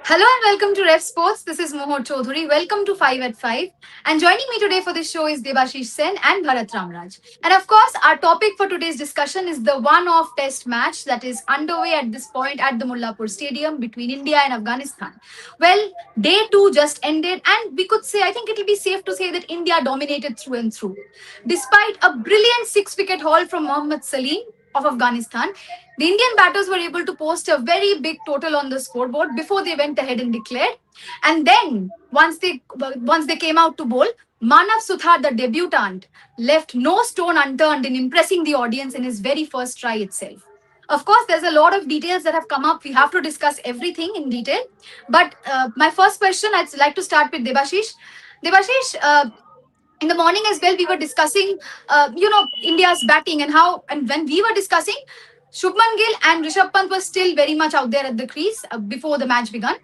Hello and welcome to Ref Sports. This is Mohor Chaudhary. Welcome to 5 at 5. And joining me today for this show is Debashish Sen and Bharat Ramraj. And of course, our topic for today's discussion is the one-off test match that is underway at this point at the Mullapur Stadium between India and Afghanistan. Well, day two just ended, and we could say, I think it'll be safe to say that India dominated through and through. Despite a brilliant six-wicket haul from Mohammad Salim of Afghanistan, the Indian batters were able to post a very big total on the scoreboard before they went ahead and declared. And then once they came out to bowl, Manav Suthar, the debutant, left no stone unturned in impressing the audience in his very first try itself. Of course, there's a lot of details that have come up. We have to discuss everything in detail. But my first question, I'd like to start with Debashish. Debashish, in the morning as well, we were discussing, India's batting and how, and when we were discussing, Shubman Gill and Rishabh Pant were still very much out there at the crease before the match began.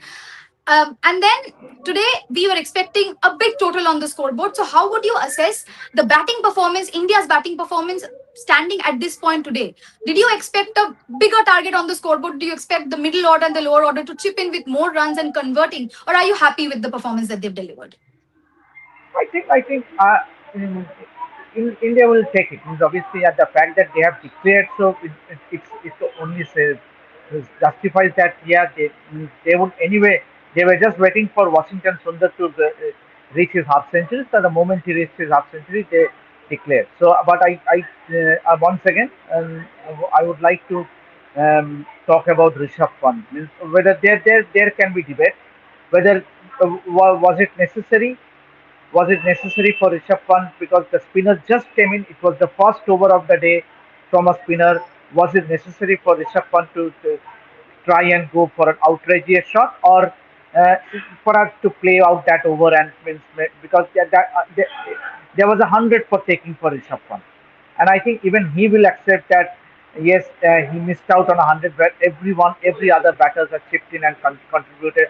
And then today we were expecting a big total on the scoreboard. So how would you assess the batting performance, India's batting performance standing at this point today? Did you expect a bigger target on the scoreboard? Do you expect the middle order and the lower order to chip in with more runs and converting? Or are you happy with the performance that they've delivered? I think India will take it. Means obviously, at the fact that they have declared, so it's only says it justifies that they would anyway. They were just waiting for Washington Sundar to reach his half century. So the moment he reached his half century, they declared. So, but once again, I would like to talk about Rishabh Pant. Means whether there can be debate whether was it necessary, for Rishabh Pant because the spinner just came in? It was the first over of the day from a spinner. Was it necessary for Rishabh Pant to try and go for an outrageous shot, or for us to play out that over and means because there was 100 for taking for Rishabh Pant, and I think even he will accept that. Yes, he missed out on 100, but every other batters have chipped in and contributed.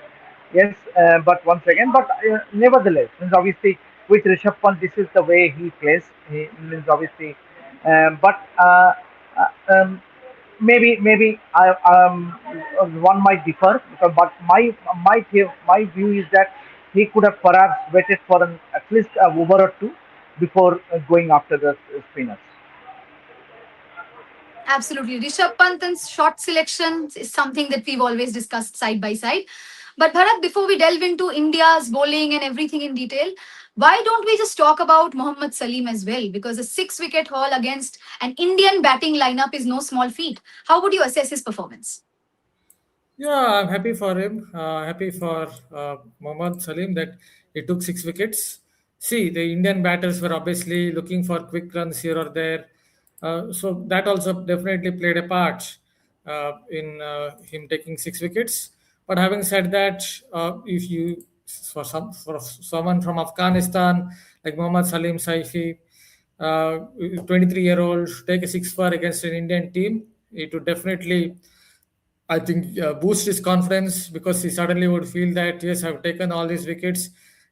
Yes, but once again, but nevertheless, means obviously with Rishabh Pant, this is the way he plays. He means obviously, but maybe one might differ, but my view is that he could have perhaps waited for at least a over or two before going after the spinners. Absolutely. Rishabh Pant's shot selection is something that we've always discussed side by side. But Bharat, before we delve into India's bowling and everything in detail, why don't we just talk about Mohammad Salim as well? Because a six-wicket haul against an Indian batting lineup is no small feat. How would you assess his performance? Yeah, I'm happy for him. Happy for Mohammad Salim that he took 6 wickets. See, the Indian batters were obviously looking for quick runs here or there. So that also definitely played a part in him taking 6 wickets. But having said that, if you for someone from Afghanistan like Mohammad Salim Saifi, 23-year-old, take a six for against an Indian team, it would definitely I think boost his confidence because he suddenly would feel that yes, I've taken all these wickets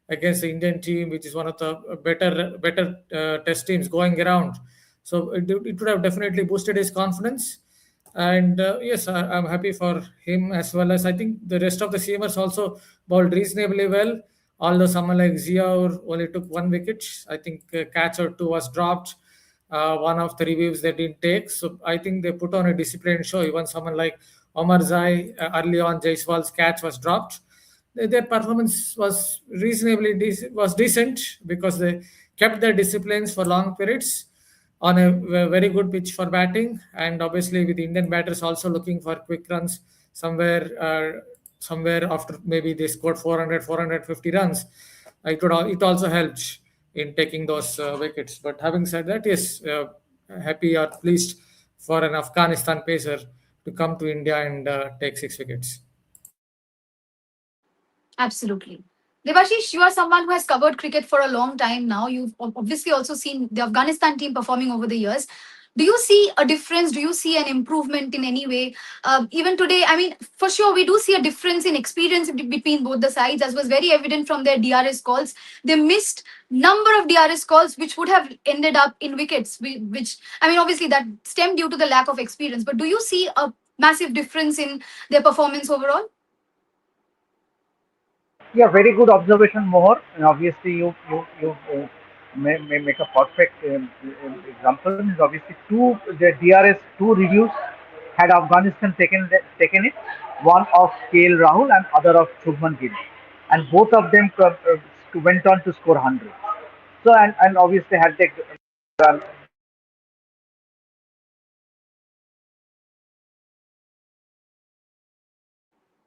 against the Indian team, which is one of the better test teams going around. So it would have definitely boosted his confidence. And yes, I'm happy for him as well as I think the rest of the seamers also bowled reasonably well. Although someone like Ziaur only took 1 wicket, I think a catch or two was dropped. One of the reviews they didn't take. So I think they put on a disciplined show. Even someone like Omar Zai, early on, Jaiswal's catch was dropped. Their performance was was decent because they kept their disciplines for long periods on a very good pitch for batting, and obviously with Indian batters also looking for quick runs somewhere after maybe they scored 400, 450 runs. It also helped in taking those wickets. But having said that, yes, happy or pleased for an Afghanistan pacer to come to India and take 6 wickets. Absolutely. Devashish, you are someone who has covered cricket for a long time now. You've obviously also seen the Afghanistan team performing over the years. Do you see a difference? Do you see an improvement in any way? Even today, I mean, for sure, we do see a difference in experience between both the sides, as was very evident from their DRS calls. They missed number of DRS calls, which would have ended up in wickets. Which I mean, obviously, that stemmed due to the lack of experience. But do you see a massive difference in their performance overall? Yeah, very good observation, Mohar. And obviously, you may make a perfect example. Is obviously the DRS two reviews had Afghanistan taken it, one of KL Rahul and other of Shubman Gill, and both of them went on to score 100. So and obviously had they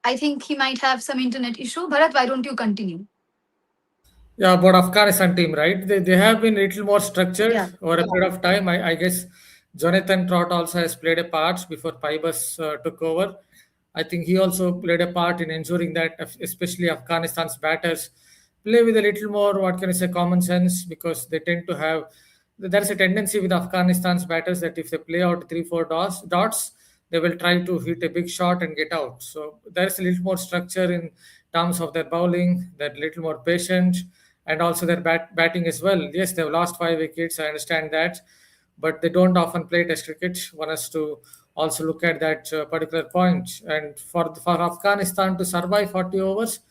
I think he might have some internet issue. Bharat, why don't you continue? Yeah, about Afghanistan team, right? They have been a little more structured Yeah. over a period of time. I guess Jonathan Trott also has played a part before Pybus took over. I think he also played a part in ensuring that, especially Afghanistan's batters, play with a little more, what can I say, common sense, because they tend to have. There is a tendency with Afghanistan's batters that if they play out three, four dots, they will try to hit a big shot and get out. So there is a little more structure in terms of their bowling, they're a little more patient, and also their batting as well. Yes, they've lost 5 wickets, I understand that, but they don't often play Test cricket. One has to also look at that particular point. And for Afghanistan to survive 40 overs,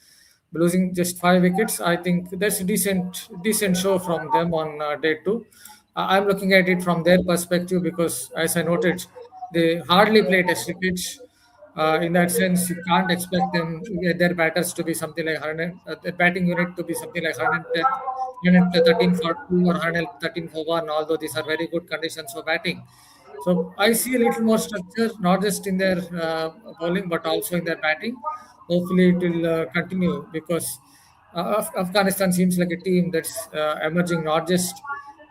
losing just 5 wickets, I think that's a decent show from them on day two. I'm looking at it from their perspective because, as I noted, they hardly play Test cricket. In that sense, you can't expect them their batters to be something like 100, the batting unit to be something like 113 for 2 or 113 for 1, although these are very good conditions for batting. So I see a little more structure, not just in their bowling, but also in their batting. Hopefully, it will continue because Afghanistan seems like a team that's emerging not just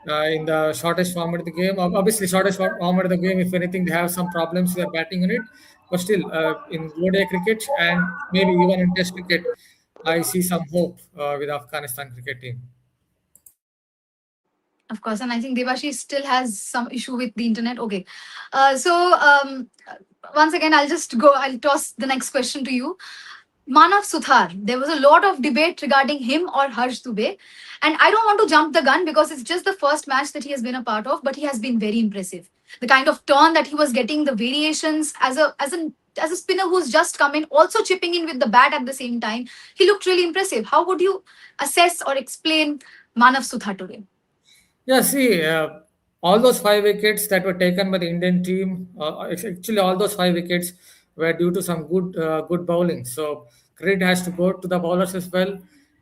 in the shortest format of the game. Obviously, shortest format of the game, if anything, they have some problems with their batting unit. But still, in ODI cricket and maybe even in Test cricket, I see some hope with Afghanistan cricket team. Of course, and I think Devashi still has some issue with the internet. Okay, once again, I'll just go. I'll toss the next question to you. Manav Suthar, there was a lot of debate regarding him or Harsh Dubey. And I don't want to jump the gun because it's just the first match that he has been a part of, but he has been very impressive. The kind of turn that he was getting, the variations as a spinner who's just come in, also chipping in with the bat at the same time. He looked really impressive. How would you assess or explain Manav Suthar today? Yeah, see, all those 5 wickets that were taken by the Indian team, actually, all those 5 wickets were due to some good bowling. So credit has to go to the bowlers as well.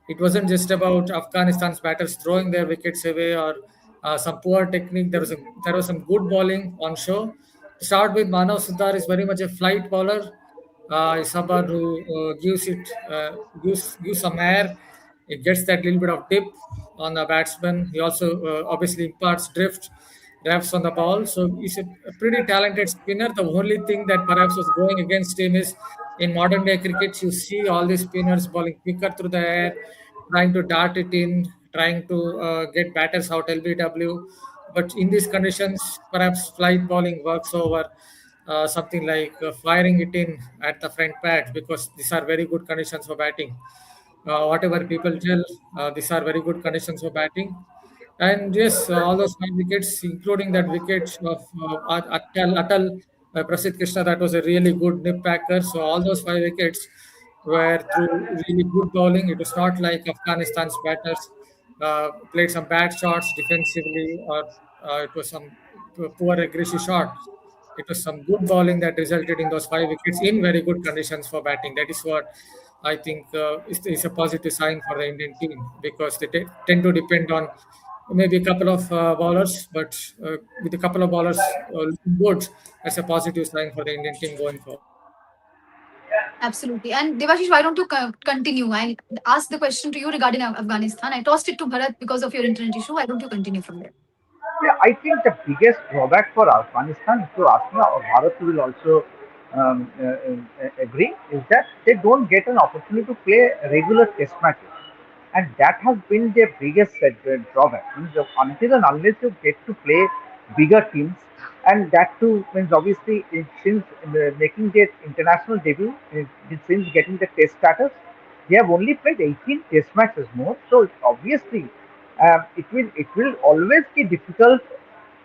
It wasn't just about Afghanistan's batters throwing their wickets away or some poor technique. There was some good bowling on show. To start with, Manav Sudhar is very much a flight bowler. Is someone who gives some air. It gets that little bit of dip on the batsman. He also obviously imparts drafts on the ball. So he's a pretty talented spinner. The only thing that perhaps was going against him is in modern day cricket, you see all these spinners bowling quicker through the air, trying to dart it in, trying to get batters out LBW. But in these conditions, perhaps flight bowling works over something like firing it in at the front pad because these are very good conditions for batting. Whatever people tell, these are very good conditions for batting. And yes, all those 5 wickets, including that wicket of Atal Prasidh Krishna, that was a really good nip packer. So all those 5 wickets were through really good bowling. It was not like Afghanistan's batters played some bad shots defensively or it was some poor aggressive shot. It was some good bowling that resulted in those 5 wickets in very good conditions for batting. That is what I think is a positive sign for the Indian team because they tend to depend on maybe a couple of bowlers, but with a couple of bowlers looking good, that's a positive sign for the Indian team going forward. Absolutely. And Devashish, why don't you continue? I asked the question to you regarding Afghanistan. I tossed it to Bharat because of your internet issue. Why don't you continue from there? Yeah, I think the biggest drawback for Afghanistan, if you ask me, Bharat will also agree, is that they don't get an opportunity to play regular test matches. And that has been their biggest drawback. Means until and unless you get to play bigger teams, and that too means obviously since making their international debut, since getting the test status, they have only played 18 test matches more. So obviously, it will always be difficult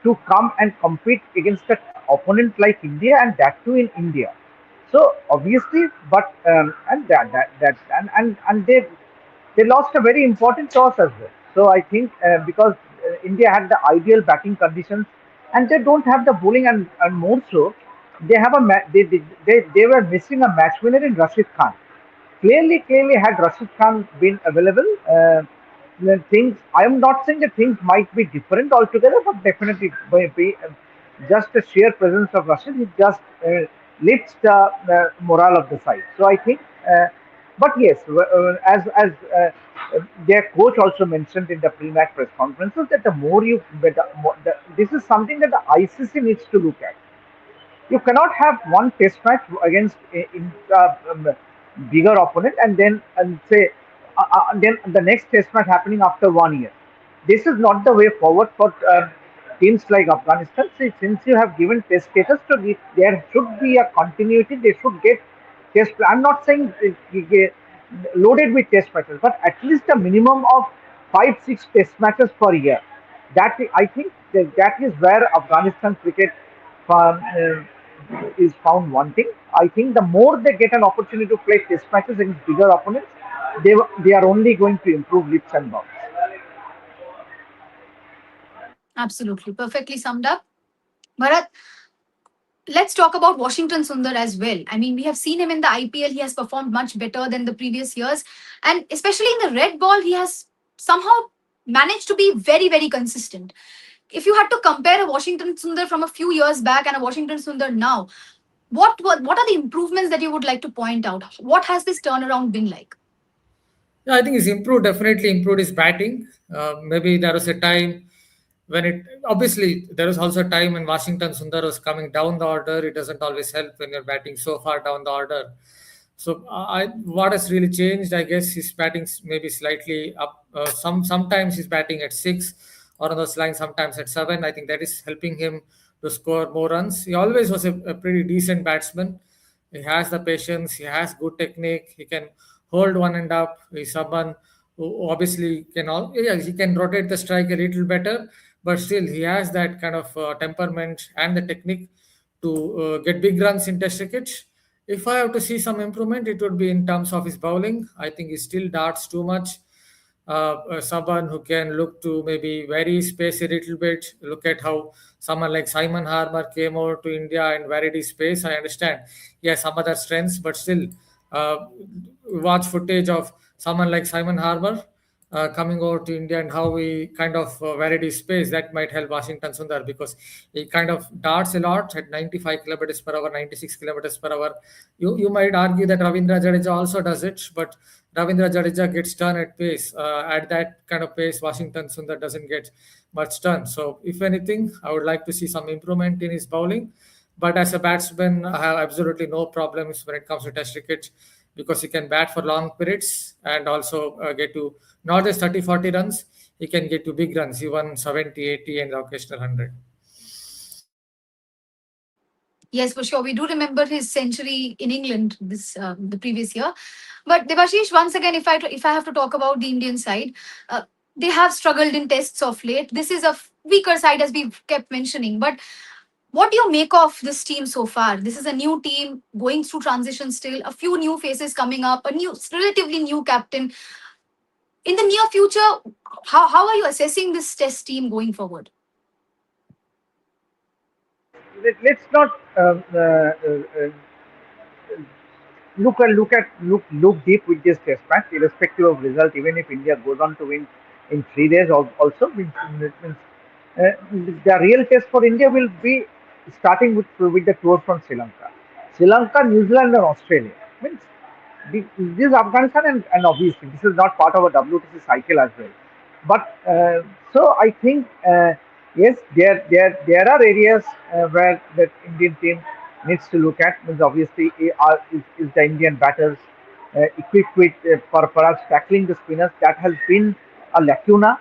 to come and compete against an opponent like India, and that too in India. So obviously, but and that and they they lost a very important toss as well. So I think because India had the ideal batting conditions, and they don't have the bowling, and more so, they have a they were missing a match winner in Rashid Khan. Clearly, had Rashid Khan been available, then things. I am not saying that things might be different altogether, but definitely by be, just the sheer presence of Rashid, it just lifts the morale of the side. So I think, but yes, as their coach also mentioned in the pre-match press conferences that the more you, this is something that the ICC needs to look at. You cannot have one test match against bigger opponent and then and say then the next test match happening after 1 year. This is not the way forward for teams like Afghanistan. Since you have given test status to there should be a continuity. They should get test. I'm not saying loaded with test matches, but at least a minimum of 5-6 test matches per year. That I think that is where Afghanistan cricket is found wanting. I think the more they get an opportunity to play test matches against bigger opponents, they are only going to improve leaps and bounds. Absolutely. Perfectly summed up. Bharat, let's talk about Washington Sundar as well. I mean, we have seen him in the IPL. He has performed much better than the previous years. And especially in the red ball, he has somehow managed to be very, very consistent. If you had to compare a Washington Sundar from a few years back and a Washington Sundar now, what are the improvements that you would like to point out? What has this turnaround been like? Yeah, I think he's improved, definitely improved his batting. Maybe there was a time when it, obviously, there was also a time when Washington Sundar was coming down the order. It doesn't always help when you're batting so far down the order. So, what has really changed? I guess his batting's maybe slightly up. Sometimes he's batting at 6 or on those lines, sometimes at 7. I think that is helping him to score more runs. He always was a pretty decent batsman. He has the patience. He has good technique. He can hold one end up. He's someone who obviously can all. Yeah, he can rotate the strike a little better, but still he has that kind of temperament and the technique to get big runs in Test cricket. If I have to see some improvement, it would be in terms of his bowling. I think he still darts too much. Someone who can look to maybe vary space a little bit. Look at how someone like Simon Harmer came over to India and varied his space. I understand he has some other strengths, but still, uh, watch footage of someone like Simon Harmer coming over to India and how he kind of varied his space. That might help Washington Sundar because he kind of darts a lot at 95 kilometers per hour, 96 kilometers per hour. You might argue that Ravindra Jadeja also does it, but Ravindra Jadeja gets turn at pace. At that kind of pace, Washington Sundar doesn't get much turn. So, if anything, I would like to see some improvement in his bowling. But as a batsman, I have absolutely no problems when it comes to Test cricket because he can bat for long periods and also get to not just 30, 40 runs, he can get to big runs. He won 70, 80, and the occasional 100. Yes, for sure. We do remember his century in England this the previous year. But Devashish, once again, if I have to talk about the Indian side, uh, they have struggled in tests of late. This is a weaker side, as we've kept mentioning. But what do you make of this team so far? This is a new team going through transition still, a few new faces coming up, a new, relatively new captain. In the near future, how are you assessing this test team going forward? Let's not look deep with this test match, irrespective of result. Even if India goes on to win in 3 days, also means the real test for India will be starting with the tour from Sri Lanka, New Zealand, and Australia. Means this is Afghanistan, and obviously this is not part of a WTC cycle as well. But so I think yes, there are areas where the Indian team needs to look at. Means obviously is the Indian batters equipped with for perhaps tackling the spinners. That has been a lacuna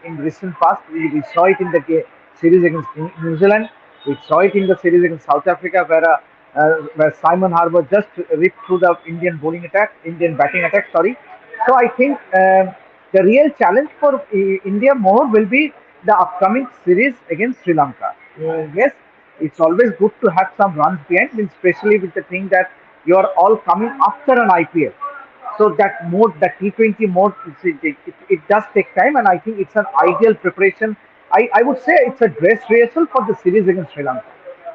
in recent past. We saw it in the series against New Zealand. We saw it in the series against South Africa, where Simon Harbour just ripped through the Indian batting attack. Sorry. So I think the real challenge for India more will be the upcoming series against Sri Lanka. Yes, it's always good to have some runs behind, especially with the thing that you are all coming after an IPL. So that mode, that T20 mode, it does take time, and I think it's an ideal preparation. I would say it's a dress rehearsal for the series against Sri Lanka.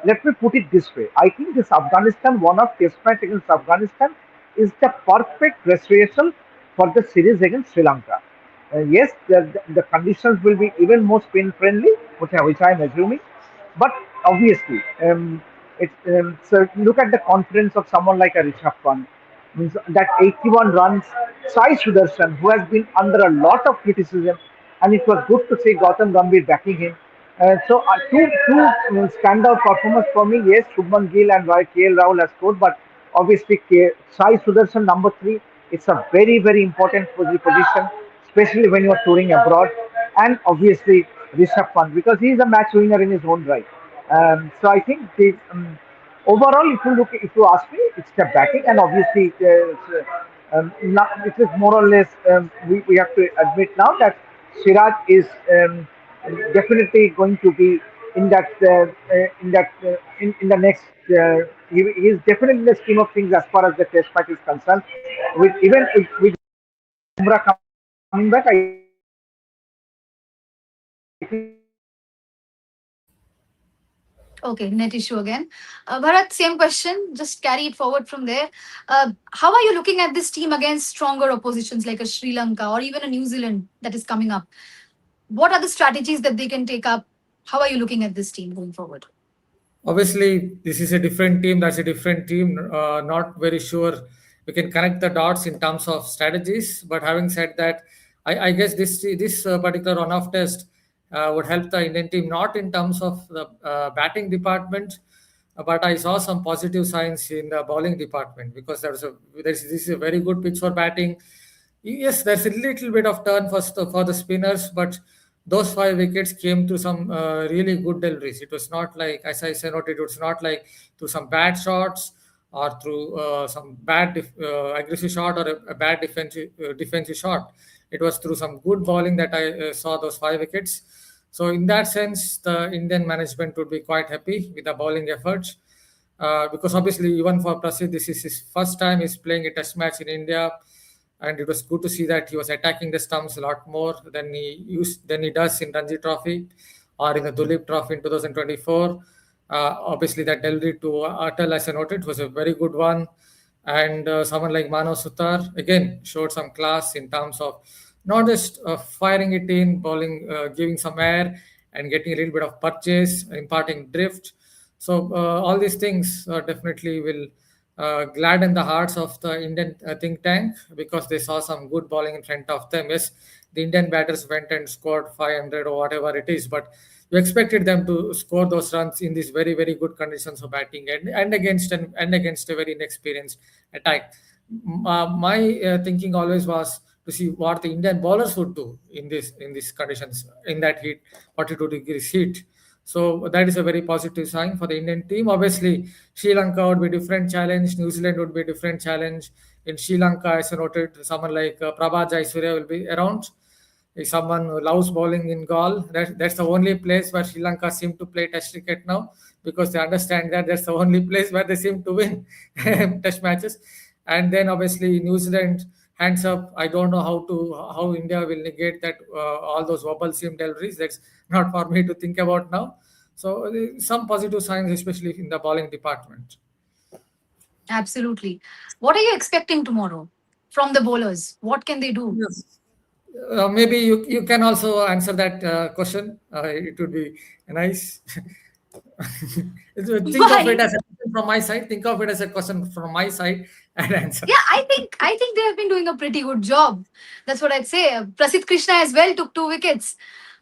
Let me put it this way: I think this Afghanistan one-off Test match against Afghanistan is the perfect dress rehearsal for the series against Sri Lanka. Yes, the conditions will be even more spin friendly, which I am assuming. But obviously, so look at the confidence of someone like a Rishabh Pant. Means that 81 runs, Sai Sudarshan, who has been under a lot of criticism, and it was good to see Gautam Gambhir backing him. Two standout performers for me. Yes, Shubman Gill and KL Rahul has scored, but obviously Sai Sudarshan number three. It's a very important position, especially when you are touring abroad, and obviously Rishabh Pant because he is a match winner in his own right. So I think overall, if you ask me, it's the batting, and obviously it is more or less we have to admit now that Siraj is definitely going to be in in the next. He is definitely in the scheme of things as far as the Test match is concerned. With even with Bumrah coming back, I think Okay, net issue again. Bharat, same question. Just carry it forward from there. How are you looking at this team against stronger oppositions like a Sri Lanka or even a New Zealand that is coming up? What are the strategies that they can take up? How are you looking at this team going forward? Obviously, this is a different team. That's a different team. Not very sure we can connect the dots in terms of strategies. But having said that, I guess this particular run-off test would help the Indian team not in terms of the batting department, but I saw some positive signs in the bowling department because this is a very good pitch for batting. Yes, there's a little bit of turn for the spinners, but those 5 wickets came to some really good deliveries. It was not like, as I said, it was not like through some bad shots or through some aggressive shot or a bad defensive shot. It was through some good bowling that I saw those 5 wickets. So in that sense, the Indian management would be quite happy with the bowling efforts. Because obviously, even for Prasidh, this is his first time he's playing a test match in India, and it was good to see that he was attacking the stumps a lot more than he does in Ranji Trophy or in the Dulip Trophy in 2024. Obviously, that delivery to Atal, as I noted, was a very good one. And someone like Manav Sutar again showed some class in terms of not just firing it in, bowling, giving some air, and getting a little bit of purchase, imparting drift. So all these things definitely will gladden the hearts of the Indian think tank because they saw some good bowling in front of them. Yes, the Indian batters went and scored 500 or whatever it is, but you expected them to score those runs in these very good conditions of batting and against a very inexperienced attack. My thinking always was to see what the Indian bowlers would do in these conditions in that heat, 42 degrees heat. So that is a very positive sign for the Indian team. Obviously, Sri Lanka would be a different challenge. New Zealand would be a different challenge. In Sri Lanka, as I noted, someone like Prabhat Jayasuriya will be around. Is someone who loves bowling in Galle. That's the only place where Sri Lanka seem to play Test cricket now because they understand that that's the only place where they seem to win Test matches. And then obviously New Zealand, hands up. I don't know how India will negate that all those wobble seam deliveries. That's not for me to think about now. So some positive signs, especially in the bowling department. Absolutely. What are you expecting tomorrow from the bowlers? What can they do? Yes. Maybe you can also answer that question. It would be nice. Think of Why? it as a question from my side. Think of it as a question from my side and answer. Yeah, I think they have been doing a pretty good job. That's what I'd say. Prasidh Krishna as well took 2 wickets.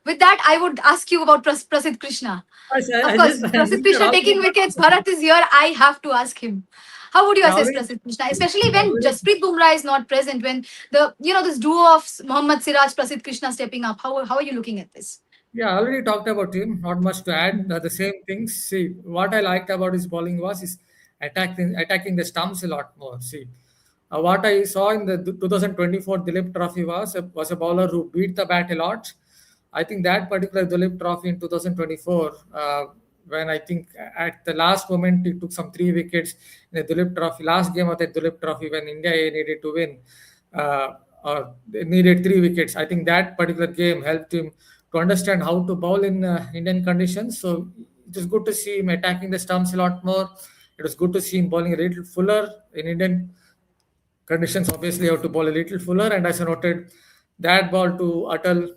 With that, I would ask you about Prasidh Krishna. Of I course, just Prasidh you're Krishna already taking wickets. Bharat is here. I have to ask him. How would you I assess already Prasidh Krishna, especially I when already Jasprit Bumrah is not present? When this duo of Mohammad Siraj, Prasidh Krishna stepping up. How are you looking at this? Yeah, I already talked about him. Not much to add. The same things. See, what I liked about his bowling was his attacking the stumps a lot more. See, what I saw in the 2024 Dilip Trophy was a bowler who beat the bat a lot. I think that particular Dilip Trophy in 2024, when I think at the last moment he took some 3 wickets in the Dilip Trophy, last game of the Dilip Trophy when India needed to win. they needed 3 wickets. I think that particular game helped him to understand how to bowl in Indian conditions. So it was good to see him attacking the stumps a lot more. It was good to see him bowling a little fuller in Indian conditions. Obviously, you have to bowl a little fuller. And as I noted, that ball to Atal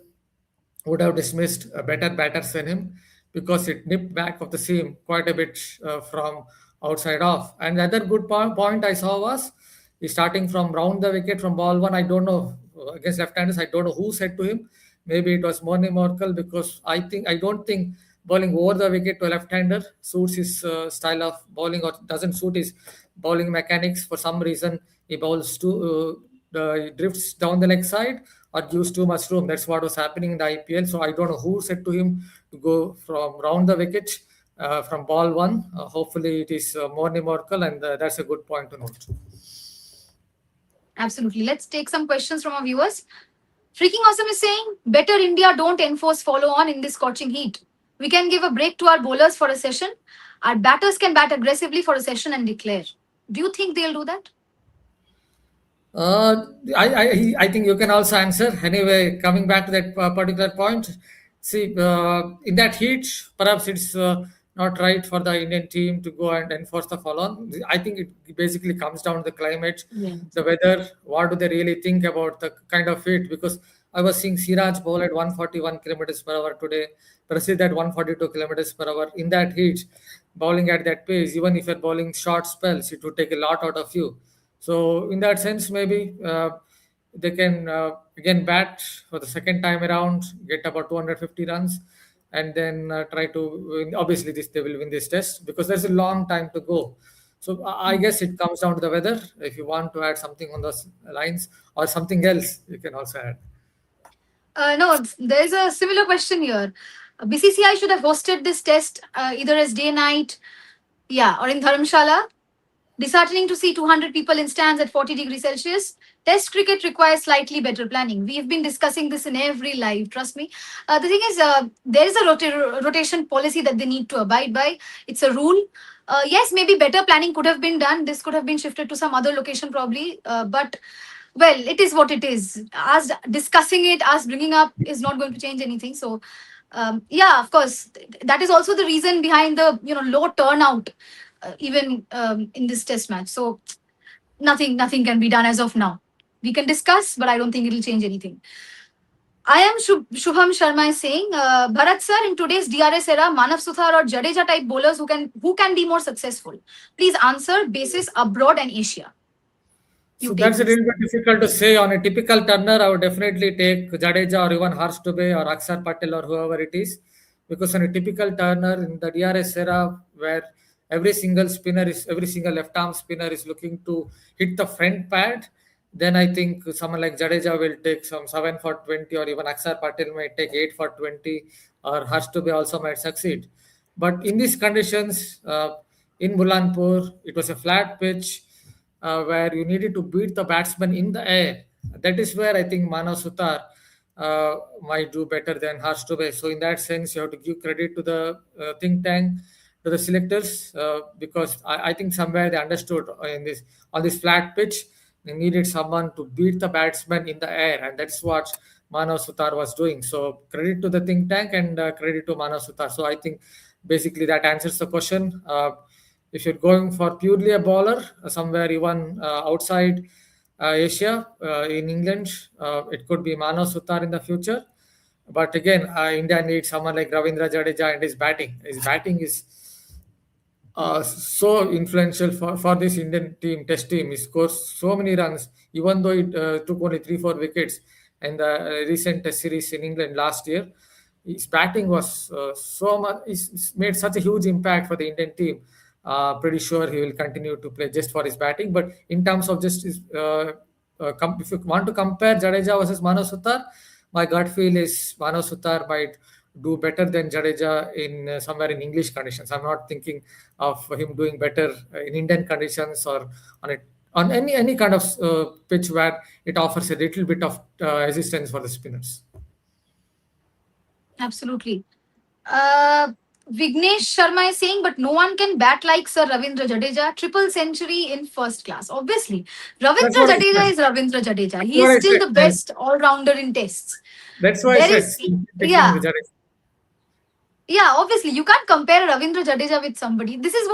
would have dismissed better batters than him because it nipped back of the seam quite a bit from outside off. And the other good point I saw was he's starting from round the wicket from ball one. I don't know against left-handers. I don't know who said to him. Maybe it was Morne Morkel because I don't think bowling over the wicket to a left-hander suits his style of bowling or doesn't suit his bowling mechanics. For some reason, he bowls he drifts down the leg side or gives too much room. That's what was happening in the IPL. So I don't know who said to him to go from round the wicket from ball one. Hopefully, it is Morne Morkel, and that's a good point to note. Absolutely. Let's take some questions from our viewers. Freaking Awesome is saying, better India don't enforce follow on in this scorching heat. We can give a break to our bowlers for a session. Our batters can bat aggressively for a session and declare. Do you think they'll do that? I think you can also answer. Anyway, coming back to that particular point, see, in that heat, perhaps it's not right for the Indian team to go and enforce the follow-on. I think it basically comes down to the climate, the weather. What do they really think about the kind of heat? Because I was seeing Siraj bowl at 141 kilometers per hour today, Prasid at 142 kilometers per hour. In that heat, bowling at that pace, even if you're bowling short spells, it would take a lot out of you. So in that sense, maybe they can again bat for the second time around, get about 250 runs, and then try to win. Obviously, they will win this test because there's a long time to go. So I guess it comes down to the weather. If you want to add something on those lines or something else, you can also add. No, there's a similar question here. BCCI should have hosted this test either as day-night, or in Dharamshala. Disheartening to see 200 people in stands at 40 degrees Celsius. Test cricket requires slightly better planning. We have been discussing this in every live, trust me. The thing is, there is a rotation policy that they need to abide by. It's a rule. Yes, maybe better planning could have been done. This could have been shifted to some other location probably. But, well, it is what it is. Us discussing it, us bringing up is not going to change anything. So, of course, that is also the reason behind the low turnout even in this test match. So nothing can be done as of now. We can discuss, but I don't think it'll change anything. I am Shubham Sharma is saying, Bharat sir, in today's DRS era, Manav Suthar or Jadeja type bowlers who can be more successful? Please answer basis abroad and Asia. So that's a little bit difficult to say. On a typical turner, I would definitely take Jadeja or even Harsh Dubey or Akshar Patel or whoever it is, because on a typical turner in the DRS era where every single left arm spinner is looking to hit the front pad, then I think someone like Jadeja will take some 7 for 20, or even Akshar Patel might take 8 for 20, or Harsh Dubey also might succeed. But in these conditions, in Bulanpur, it was a flat pitch where you needed to beat the batsman in the air. That is where I think Manav Suthar might do better than Harsh Dubey. So in that sense, you have to give credit to the think tank, to the selectors, because I think somewhere they understood on this flat pitch, they needed someone to beat the batsman in the air, and that's what Manav Suthar was doing. So credit to the think tank and credit to Manav Suthar. So I think basically that answers the question. If you're going for purely a bowler, somewhere even outside Asia, in England, it could be Manav Suthar in the future. But again, India needs someone like Ravindra Jadeja and his batting. His batting is so influential for this Indian team, test team. He scores so many runs, even though it took only 3-4 wickets in the recent test series in England last year. His batting was so much, he's made such a huge impact for the Indian team. Pretty sure he will continue to play just for his batting. But in terms of just his, if you want to compare Jadeja versus Manav Suthar, my gut feel is Manav Suthar might do better than Jadeja in somewhere in English conditions. I'm not thinking of him doing better in Indian conditions or on any kind of pitch where it offers a little bit of resistance for the spinners. Absolutely. Vignesh Sharma is saying, but no one can bat like Sir Ravindra Jadeja. Triple century in first class. Obviously, That's Ravindra what I Jadeja said. is Ravindra Jadeja. That's He what is I still said. the best all-rounder in tests. That's why I There said is, taking yeah, Jadeja. yeah. Obviously, you can't compare Ravindra Jadeja with somebody. This is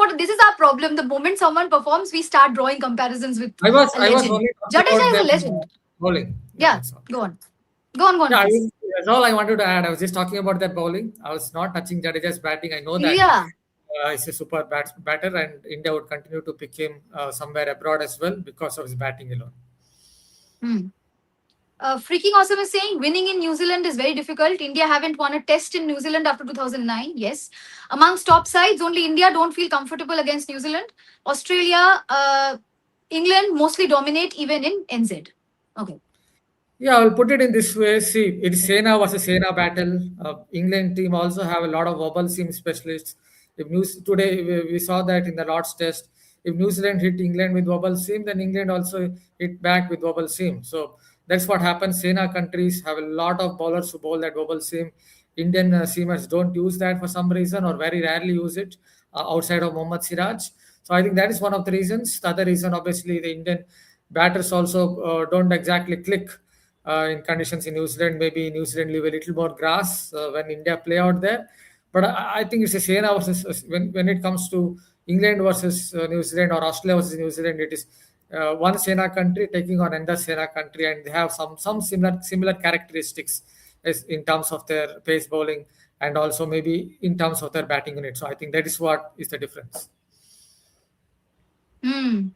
our problem. The moment someone performs, we start drawing comparisons with a I was legend. only talking about Jadeja is a them legend. bowling. Yeah, Yeah, that's all. go on, go on, go on, Yeah, please. that's all I wanted to add. I was just talking about that bowling. I was not touching Jadeja's batting. I know that Yeah. he's a super batter, and India would continue to pick him somewhere abroad as well because of his batting alone. Hmm. Freaking Awesome is saying winning in New Zealand is very difficult. India haven't won a test in New Zealand after 2009. Yes. Amongst top sides, only India don't feel comfortable against New Zealand. Australia, England mostly dominate even in NZ. Okay. Yeah, I'll put it in this way. See, it is Sena versus Sena battle. England team also have a lot of wobble seam specialists. If news today we saw that in the Lord's Test, if New Zealand hit England with wobble seam, then England also hit back with wobble seam. So that's what happens. Sena countries have a lot of bowlers who bowl that wobble seam. Indian seamers don't use that for some reason or very rarely use it outside of Mohammad Siraj. So I think that is one of the reasons. The other reason, obviously, the Indian batters also don't exactly click in conditions in New Zealand. Maybe New Zealand leave a little more grass when India play out there. But I think it's a Sena versus when it comes to England versus New Zealand or Australia versus New Zealand, it is one Sena country taking on another Sena country, and they have some similar characteristics as in terms of their pace bowling and also maybe in terms of their batting unit. So I think that is what is the difference. Hmm.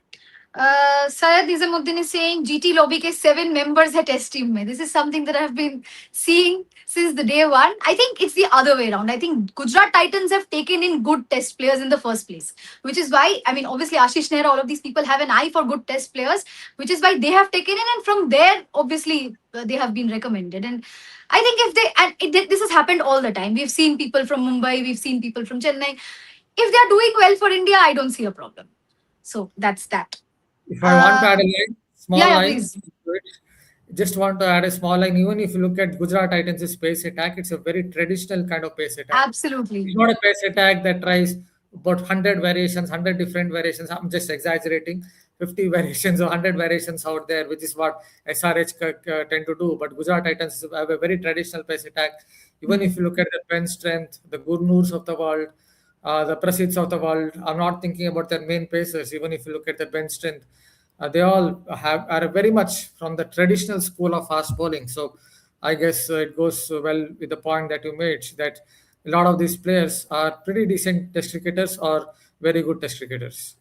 Syed Nizamuddin is saying GT lobby ke 7 members hai test team mein. This is something that I've been seeing since the day one. I think it's the other way around. I think Gujarat Titans have taken in good test players in the first place, which is why, I mean, obviously Ashish Nehra, all of these people have an eye for good test players, which is why they have taken in, and from there, obviously, they have been recommended. And I think if they, this has happened all the time. We've seen people from Mumbai, we've seen people from Chennai. If they are doing well for India, I don't see a problem. So that's that. If I want to Uh, add a line, small yeah, yeah, line, please. just want to add a small line. Even if you look at Gujarat Titans' pace attack, it's a very traditional kind of pace attack. It's Absolutely. not a pace attack that tries about 100 variations, 100 different variations. I'm just exaggerating. 50 variations or 100 variations out there, which is what SRH tend to do. But Gujarat Titans have a very traditional pace attack. Even if you look at the bench strength, the Gurnoors of the world, the Prasids of the world, I'm not thinking about their main pacers. Even if you look at the bench strength, they all are very much from the traditional school of fast bowling. So I guess it goes well with the point that you made that a lot of these players are pretty decent test cricketers or very good test cricketers.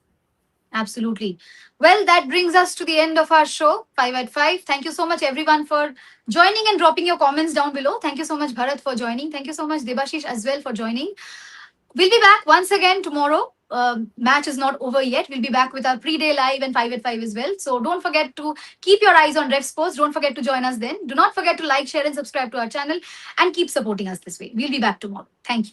Absolutely. Well, that brings us to the end of our show, 5 at 5. Thank you so much, everyone, for joining and dropping your comments down below. Thank you so much, Bharat, for joining. Thank you so much, Debashish, as well, for joining. We'll be back once again tomorrow. Match is not over yet. We'll be back with our pre-day live and 5 at 5 as well. So don't forget to keep your eyes on Ref Sports. Don't forget to join us then. Do not forget to like, share, and subscribe to our channel and keep supporting us this way. We'll be back tomorrow. Thank you.